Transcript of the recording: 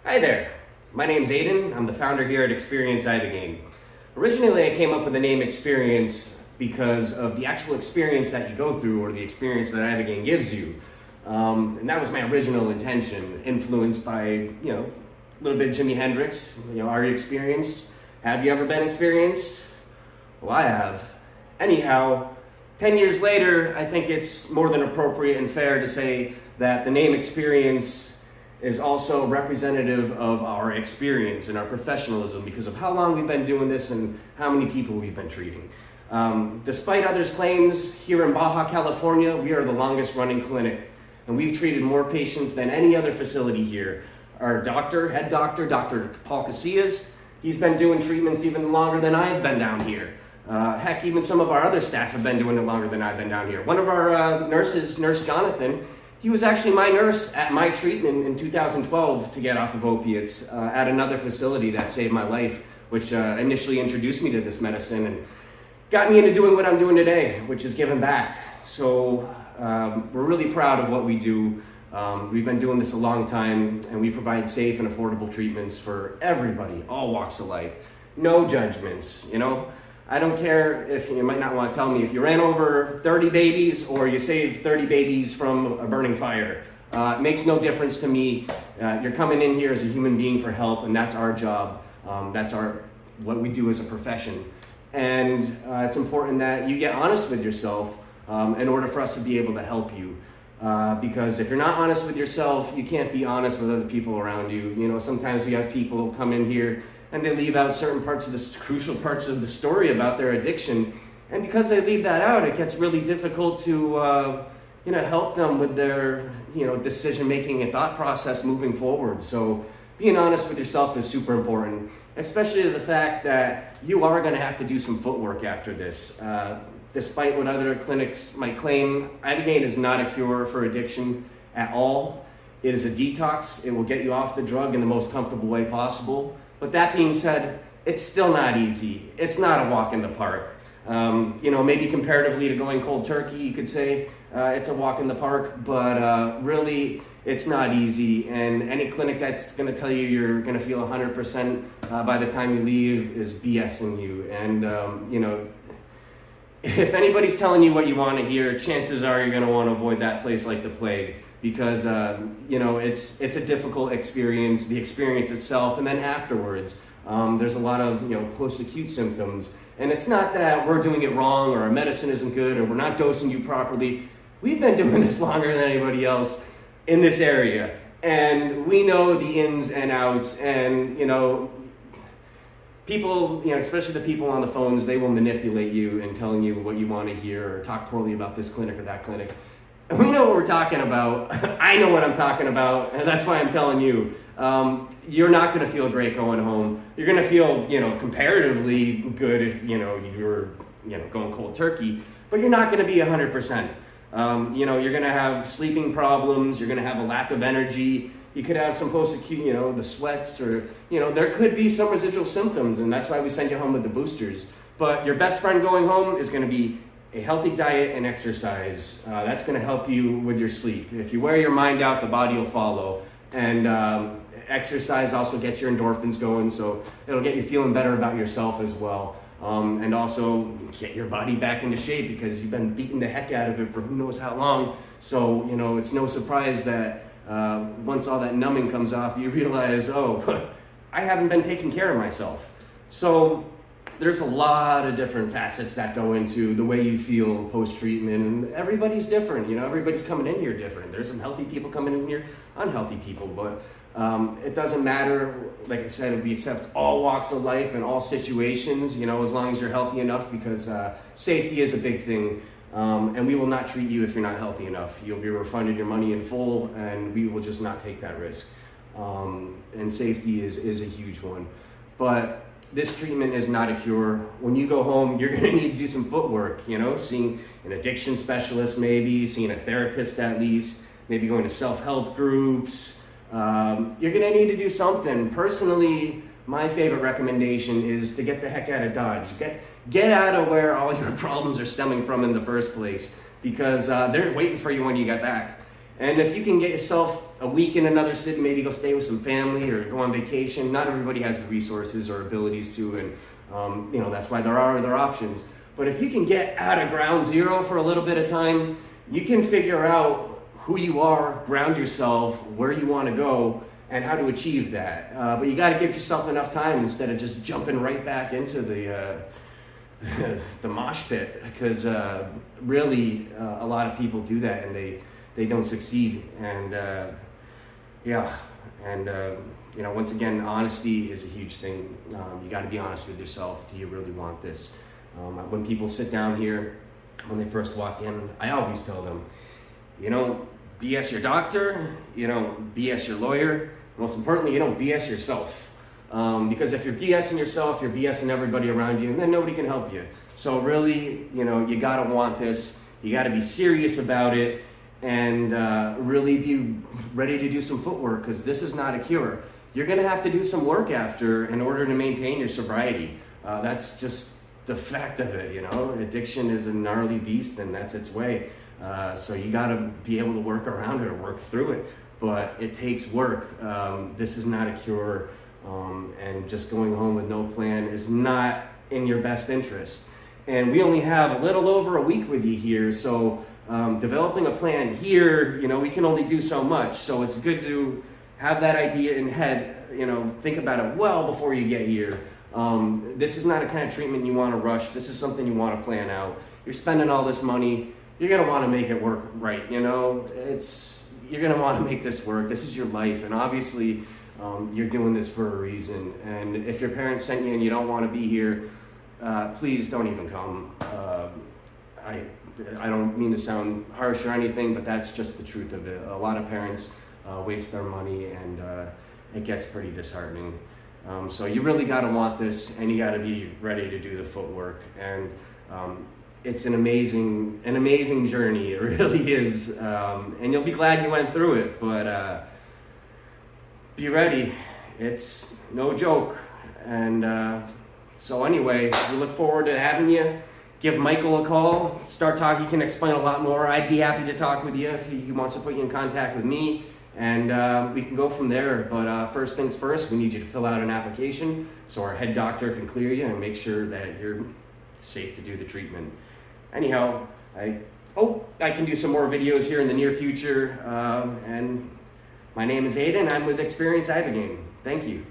Hi there, my name's Aiden. I'm the founder here at Experience Ibogaine. Originally, I came up with the name Experience because of the actual experience that you go through, or the experience that Ibogaine gives you. And that was my original intention, influenced by, a little bit of Jimi Hendrix. Are you experienced? Have you ever been experienced? Well, I have. Anyhow, 10 years later, I think it's more than appropriate and fair to say that the name Experience is also representative of our experience and our professionalism because of how long we've been doing this and how many people we've been treating. Despite others' claims, here in Baja, California, we are the longest running clinic, and we've treated more patients than any other facility here. Our head doctor, Dr. Paul Casillas, he's been doing treatments even longer than I've been down here. Heck, even some of our other staff have been doing it longer than I've been down here. One of our nurses, Nurse Jonathan, he was actually my nurse at my treatment in 2012 to get off of opiates at another facility that saved my life, which initially introduced me to this medicine and got me into doing what I'm doing today, which is giving back. So we're really proud of what we do. We've been doing this a long time, and we provide safe and affordable treatments for everybody, all walks of life. No judgments, I don't care if you might not want to tell me if you ran over 30 babies or you saved 30 babies from a burning fire. It makes no difference to me. You're coming in here as a human being for help, and that's our job. That's what we do as a profession. And it's important that you get honest with yourself in order for us to be able to help you. Because if you're not honest with yourself, you can't be honest with other people around you. Sometimes we have people come in here and they leave out certain parts of the crucial parts of the story about their addiction. And because they leave that out, it gets really difficult to, help them with their, decision-making and thought process moving forward. So being honest with yourself is super important, especially the fact that you are going to have to do some footwork after this. Despite what other clinics might claim, Ibogaine is not a cure for addiction at all. It is a detox. It will get you off the drug in the most comfortable way possible. But that being said, it's still not easy. It's not a walk in the park. Maybe comparatively to going cold turkey, you could say it's a walk in the park, but really it's not easy. And any clinic that's going to tell you you're going to feel 100% by the time you leave is BSing you. And, if anybody's telling you what you want to hear, chances are you're going to want to avoid that place like the plague. Because it's a difficult experience, the experience itself, and then afterwards, there's a lot of post-acute symptoms. And it's not that we're doing it wrong, or our medicine isn't good, or we're not dosing you properly. We've been doing this longer than anybody else in this area, and we know the ins and outs. And people, especially the people on the phones, they will manipulate you in telling you what you want to hear, or talk poorly about this clinic or that clinic. We know what we're talking about. I know what I'm talking about, and that's why I'm telling you. You're not going to feel great going home. You're going to feel, comparatively good if, you were, going cold turkey, but you're not going to be 100%. You're going to have sleeping problems. You're going to have a lack of energy. You could have some post-acute, the sweats, or, there could be some residual symptoms, and that's why we send you home with the boosters. But your best friend going home is going to be a healthy diet and exercise. That's going to help you with your sleep. If you wear your mind out, the body will follow. And exercise also gets your endorphins going, so it'll get you feeling better about yourself as well. And also get your body back into shape because you've been beating the heck out of it for who knows how long. So, it's no surprise that once all that numbing comes off, you realize, oh, I haven't been taking care of myself. So there's a lot of different facets that go into the way you feel post-treatment, and everybody's different. Everybody's coming in here different. There's some healthy people coming in here, unhealthy people, but it doesn't matter. Like I said, we accept all walks of life and all situations, as long as you're healthy enough, because safety is a big thing, and we will not treat you if you're not healthy enough. You'll be refunded your money in full, and we will just not take that risk. And safety is a huge one. But this treatment is not a cure. When you go home, you're going to need to do some footwork, seeing an addiction specialist, maybe seeing a therapist at least, maybe going to self-help groups. You're going to need to do something. Personally, my favorite recommendation is to get the heck out of Dodge. Get out of where all your problems are stemming from in the first place, because they're waiting for you when you get back. And if you can get yourself a week in another city, maybe go stay with some family or go on vacation. Not everybody has the resources or abilities to, and that's why there are other options. But if you can get out of ground zero for a little bit of time, you can figure out who you are, ground yourself, where you want to go, and how to achieve that. But you got to give yourself enough time instead of just jumping right back into the the mosh pit, because really a lot of people do that and they don't succeed. And once again, honesty is a huge thing. You got to be honest with yourself. Do you really want this? When people sit down here, when they first walk in, I always tell them, BS your doctor, BS your lawyer. Most importantly, you don't BS yourself. Because if you're BSing yourself, you're BSing everybody around you, and then nobody can help you. So really, you gotta want this. You gotta be serious about it, and really be ready to do some footwork, because this is not a cure. You're gonna have to do some work after in order to maintain your sobriety. That's just the fact of it, Addiction is a gnarly beast, and that's its way. So you gotta be able to work around it or work through it, but it takes work. This is not a cure, and just going home with no plan is not in your best interest. And we only have a little over a week with you here, so developing a plan here, we can only do so much. So it's good to have that idea in head, think about it well before you get here. This is not a kind of treatment you want to rush. This is something you want to plan out. You're spending all this money. You're going to want to make it work right, you're going to want to make this work. This is your life, and obviously you're doing this for a reason. And if your parents sent you and you don't want to be here, please don't even come. I don't mean to sound harsh or anything, but that's just the truth of it. A lot of parents waste their money, and it gets pretty disheartening. So you really got to want this, and you got to be ready to do the footwork. And it's an amazing journey. It really is. And you'll be glad you went through it, but be ready. It's no joke. And so anyway, we look forward to having you. Give Michael a call. Start talking. He can explain a lot more. I'd be happy to talk with you if he wants to put you in contact with me. And we can go from there. But first things first, we need you to fill out an application so our head doctor can clear you and make sure that you're safe to do the treatment. Anyhow, I hope I can do some more videos here in the near future. And my name is Aiden. I'm with Experience Ibogaine. Thank you.